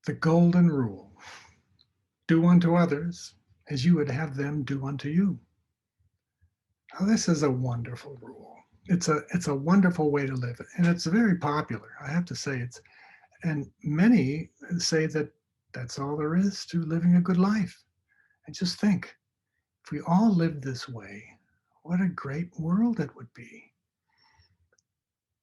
The golden rule: do unto others as you would have them do unto you. Now, this is a wonderful rule. It's a wonderful way to live, and it's very popular. I have to say and many say that that's all there is to living a good life. And just think, if we all lived this way, what a great world it would be.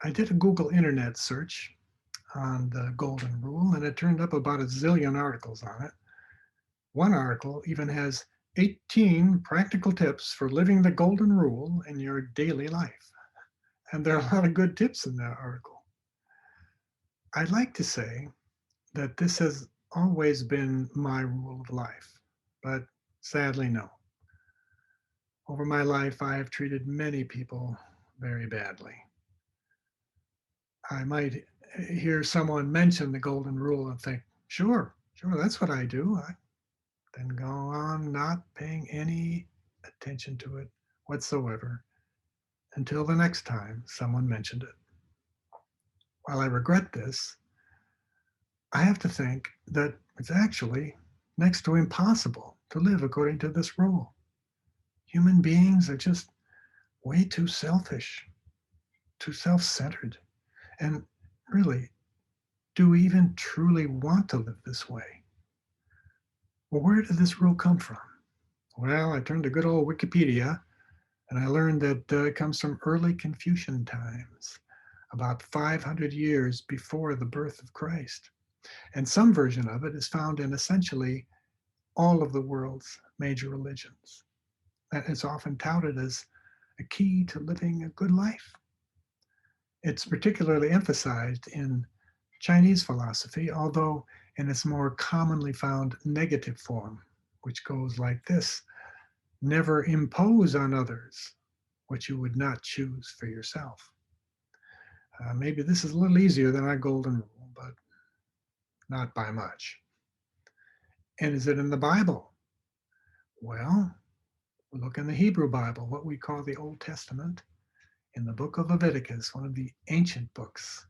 I did a Google Internet search on the Golden Rule, and it turned up about a zillion articles on it. One article even has 18 practical tips for living the Golden Rule in your daily life. And there are a lot of good tips in that article. I'd like to say that this has always been my rule of life, but sadly, no. Over my life, I have treated many people very badly. I might hear someone mention the Golden Rule and think, sure, that's what I do. Then go on not paying any attention to it whatsoever until the next time someone mentioned it. While I regret this, I have to think that it's actually next to impossible to live according to this rule. Human beings are just way too selfish, too self centered. And really, do we even truly want to live this way? Well, where did this rule come from? Well, I turned to good old Wikipedia and I learned that it comes from early Confucian times, about 500 years before the birth of Christ. And some version of it is found in essentially all of the world's major religions. And it's often touted as a key to living a good life. It's particularly emphasized in Chinese philosophy, although in its more commonly found negative form, which goes like this: never impose on others what you would not choose for yourself. Maybe this is a little easier than our golden rule, but not by much. And is it in the Bible? Well, we look in the Hebrew Bible, what we call the Old Testament, in the book of Leviticus, one of the ancient books,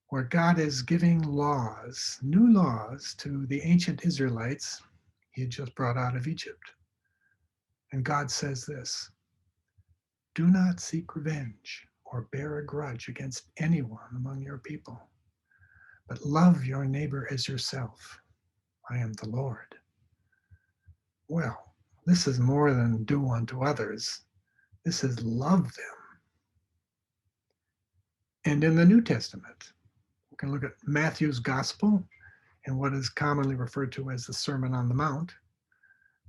where God is giving laws, new laws to the ancient Israelites he had just brought out of Egypt. And God says this: do not seek revenge or bear a grudge against anyone among your people, but love your neighbor as yourself. I am the Lord. Well, this is more than do unto others. This is love them. And in the New Testament, we can look at Matthew's Gospel and what is commonly referred to as the Sermon on the Mount,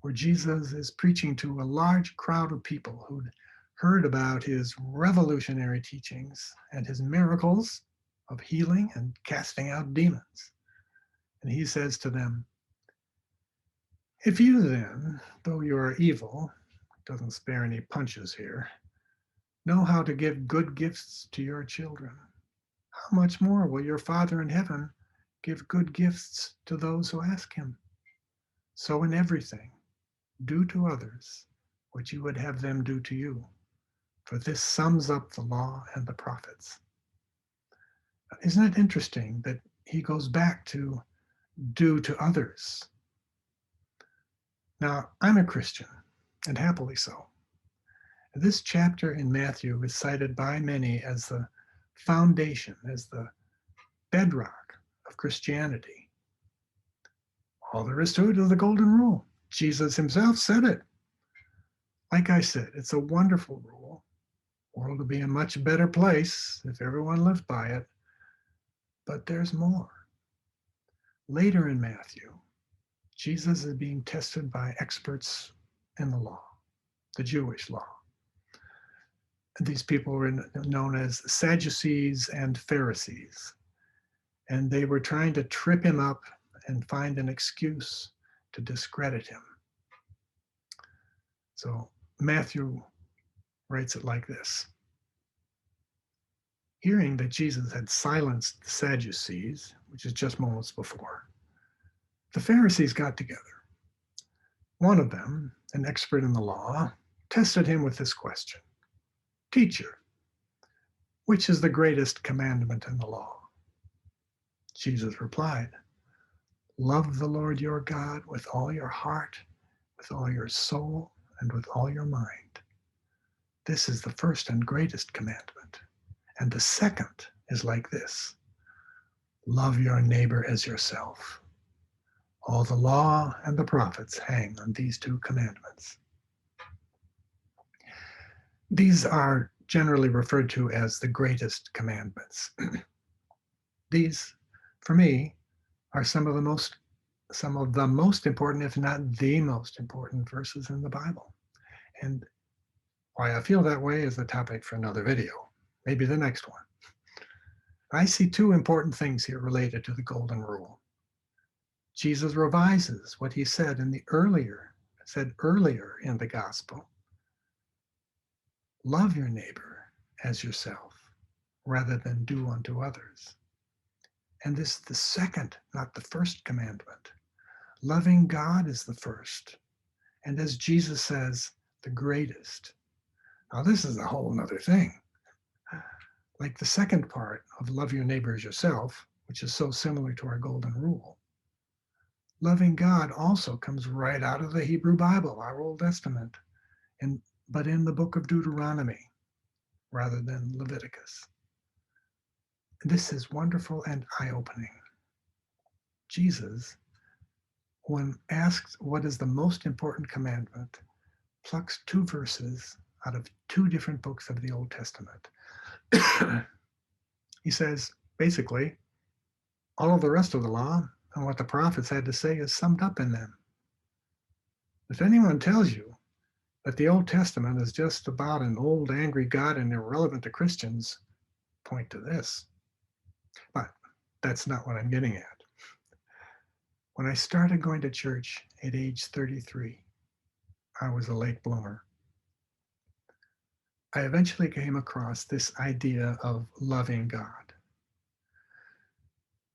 where Jesus is preaching to a large crowd of people who'd heard about his revolutionary teachings and his miracles of healing and casting out demons. And he says to them, if you then, though you are evil, doesn't spare any punches here, know how to give good gifts to your children, how much more will your Father in heaven give good gifts to those who ask him? So in everything, do to others what you would have them do to you, for this sums up the law and the prophets. Isn't it interesting that he goes back to do to others? Now, I'm a Christian, and happily so. This chapter in Matthew is cited by many as the foundation, as the bedrock of Christianity. All there is to it is the golden rule. Jesus himself said it. Like I said, it's a wonderful rule. The world would be a much better place if everyone lived by it. But there's more. Later in Matthew, Jesus is being tested by experts in the law, the Jewish law. And these people were known as Sadducees and Pharisees. And they were trying to trip him up and find an excuse to discredit him. So Matthew writes it like this: hearing that Jesus had silenced the Sadducees, which is just moments before, the Pharisees got together. One of them, an expert in the law, tested him with this question: teacher, which is the greatest commandment in the law? Jesus replied, Love the Lord your God with all your heart, with all your soul, and with all your mind. This is the first and greatest commandment. And the second is like this: love your neighbor as yourself. All the law and the prophets hang on these two commandments. These are generally referred to as the greatest commandments. These, for me, are some of the most important, if not the most important verses in the Bible. And why I feel that way is the topic for another video, maybe the next one. I see two important things here related to the Golden Rule. Jesus revises what he said earlier in the gospel. Love your neighbor as yourself, rather than do unto others. And this is the second, not the first commandment. Loving God is the first, and as Jesus says, the greatest. Now, this is a whole nother thing. Like the second part of love your neighbor as yourself, which is so similar to our Golden Rule, loving God also comes right out of the Hebrew Bible, our Old Testament, but in the book of Deuteronomy rather than Leviticus. This is wonderful and eye-opening. Jesus, when asked what is the most important commandment, plucks two verses out of two different books of the Old Testament. He says, basically, all of the rest of the law and what the prophets had to say is summed up in them. If anyone tells you that the Old Testament is just about an old angry God and irrelevant to Christians, point to this. But that's not what I'm getting at. When I started going to church at age 33, I was a late bloomer. I eventually came across this idea of loving God.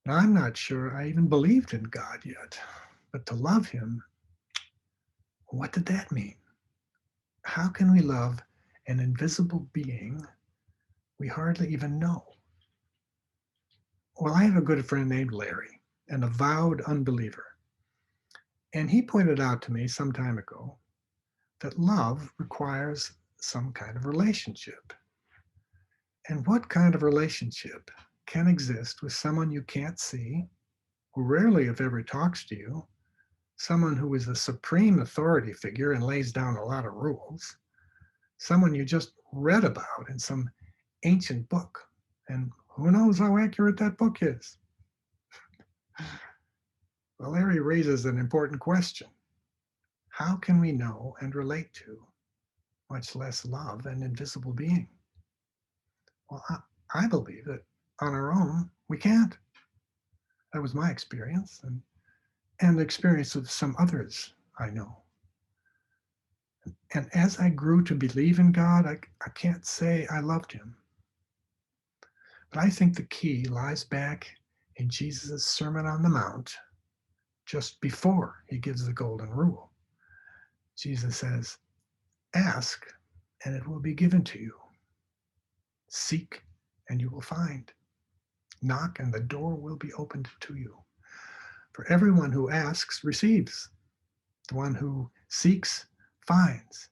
Now, I'm not sure I even believed in God yet, but to love him, what did that mean? How can we love an invisible being we hardly even know? Well, I have a good friend named Larry, an avowed unbeliever. And he pointed out to me some time ago that love requires some kind of relationship. And what kind of relationship can exist with someone you can't see, who rarely, if ever, talks to you, someone who is a supreme authority figure and lays down a lot of rules, someone you just read about in some ancient book, and who knows how accurate that book is? Well, Larry raises an important question. How can we know and relate to, much less love, an invisible being? Well, I believe that on our own, we can't. That was my experience and the experience of some others I know. And as I grew to believe in God, I can't say I loved him. But I think the key lies back in Jesus' Sermon on the Mount, just before he gives the Golden Rule. Jesus says, ask and it will be given to you. Seek and you will find. Knock and the door will be opened to you. For everyone who asks receives. The one who seeks finds.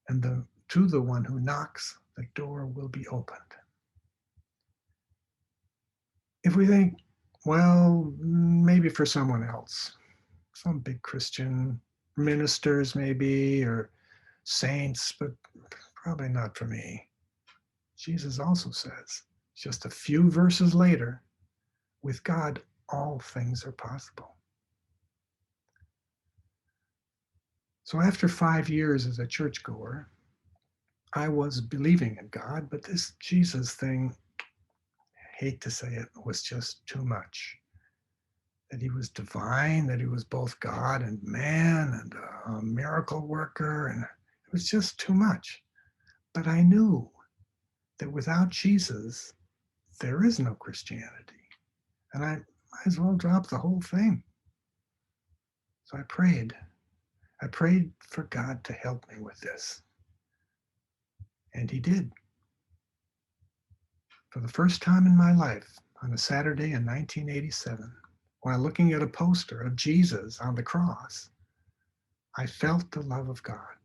And to the one who knocks, the door will be opened. If we think, well, maybe for someone else, some big Christian ministers maybe, or saints, but probably not for me. Jesus also says, just a few verses later, with God, all things are possible. So after 5 years as a churchgoer, I was believing in God, but this Jesus thing, hate to say it, was just too much. That he was divine, that he was both God and man and a miracle worker, and it was just too much. But I knew that without Jesus, there is no Christianity. And I might as well drop the whole thing. So I prayed. I prayed for God to help me with this. And he did. For the first time in my life, on a Saturday in 1987, while looking at a poster of Jesus on the cross, I felt the love of God,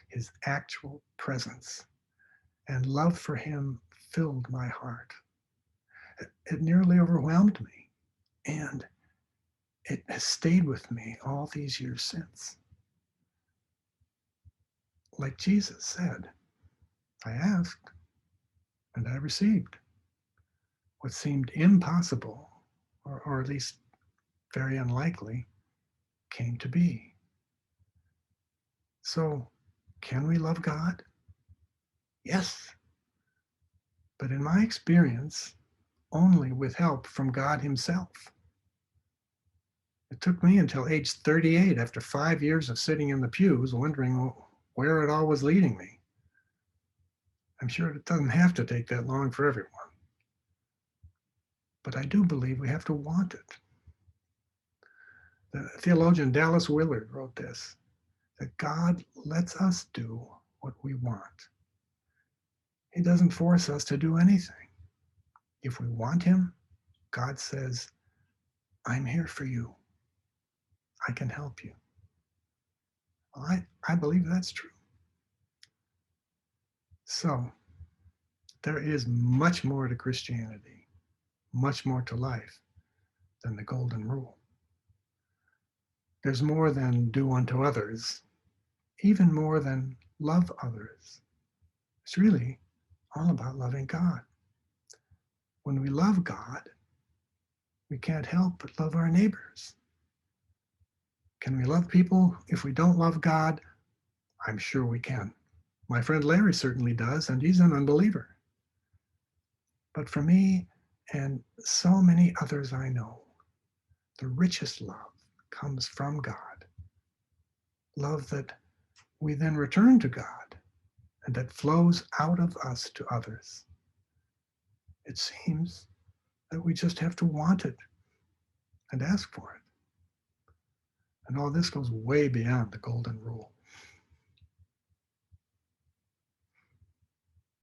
his actual presence, and love for him filled my heart. It nearly overwhelmed me, and it has stayed with me all these years since. Like Jesus said, I asked and I received. What seemed impossible, or at least very unlikely, came to be. So, can we love God? Yes, but in my experience, only with help from God himself. It took me until age 38, after 5 years of sitting in the pews, wondering where it all was leading me. I'm sure it doesn't have to take that long for everyone. But I do believe we have to want it. The theologian Dallas Willard wrote this, that God lets us do what we want. He doesn't force us to do anything. If we want him, God says, I'm here for you. I can help you. Well, I believe that's true. So there is much more to Christianity, much more to life than the golden rule. There's more than do unto others, even more than love others. It's really all about loving God. When we love God, we can't help but love our neighbors. Can we love people if we don't love God? I'm sure we can. My friend Larry certainly does, and he's an unbeliever. But for me and so many others I know, the richest love comes from God. Love that we then return to God and that flows out of us to others. It seems that we just have to want it and ask for it. And all this goes way beyond the golden rule.